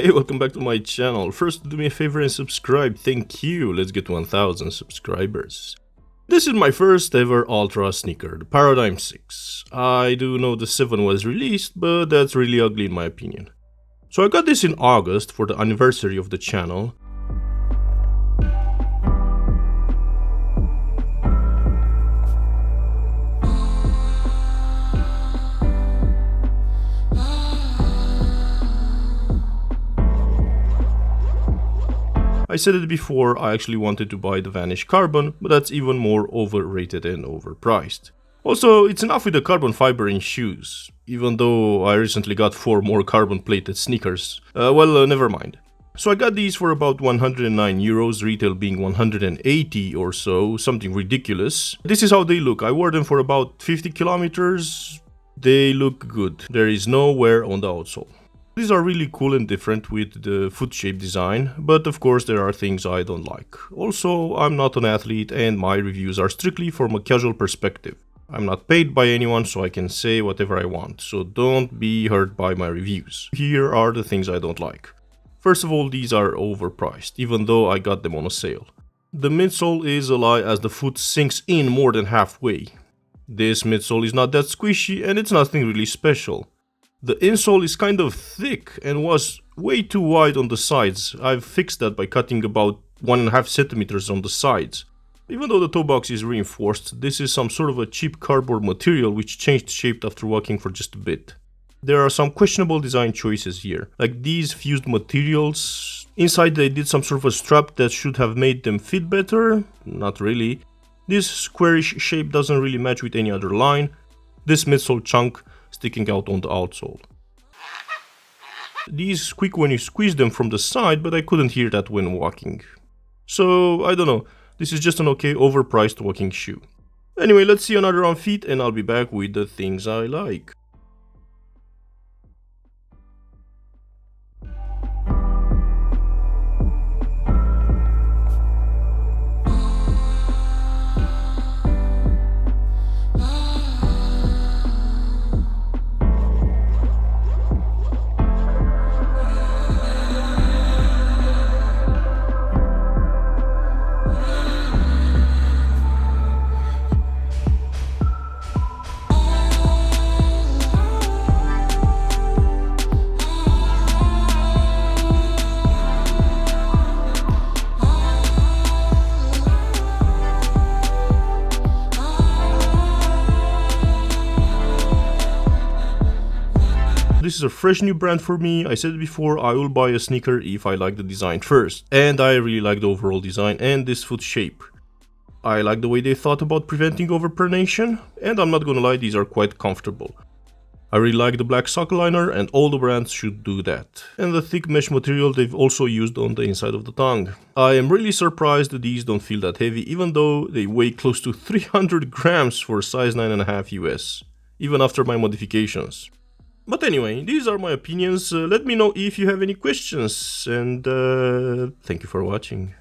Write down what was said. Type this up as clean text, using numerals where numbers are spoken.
Hey, welcome back to my channel. First, do me a favor and subscribe. Thank you. Let's get 1000 subscribers. This is my first ever Altra sneaker, the Paradigm 6. I do know the 7 was released, but that's really ugly in my opinion. So I got this in August for the anniversary of the channel. I said it before, I actually wanted to buy the Vanish Carbon, but that's even more overrated and overpriced. Also, it's enough with the carbon fiber in shoes, even though I recently got 4 more carbon plated sneakers. Never mind. So I got these for about 109 euros, retail being 180 or so, something ridiculous. This is how they look. I wore them for about 50 kilometers. They look good. There is no wear on the outsole. These are really cool and different with the foot shape design, but of course there are things I don't like. Also, I'm not an athlete and my reviews are strictly from a casual perspective. I'm not paid by anyone, so I can say whatever I want, so don't be hurt by my reviews. Here are the things I don't like. First of all, these are overpriced, even though I got them on a sale. The midsole is a lie as the foot sinks in more than halfway. This midsole is not that squishy and it's nothing really special. The insole is kind of thick and was way too wide on the sides. I've fixed that by cutting about 1.5 centimeters on the sides. Even though the toe box is reinforced, this is some sort of a cheap cardboard material which changed shape after walking for just a bit. There are some questionable design choices here, like these fused materials. Inside they did some sort of a strap that should have made them fit better. Not really. This squarish shape doesn't really match with any other line. This midsole chunk sticking out on the outsole. These squeak when you squeeze them from the side, but I couldn't hear that when walking. So, I don't know, this is just an okay overpriced walking shoe. Anyway, let's see another on feet and I'll be back with the things I like. This is a fresh new brand for me. I said it before, I will buy a sneaker if I like the design first. And I really like the overall design and this foot shape. I like the way they thought about preventing overpronation, and I'm not gonna lie, these are quite comfortable. I really like the black sock liner and all the brands should do that. And the thick mesh material they've also used on the inside of the tongue. I am really surprised that these don't feel that heavy, even though they weigh close to 300 grams for size 9.5 US, even after my modifications. But anyway, these are my opinions. Let me know if you have any questions, and thank you for watching.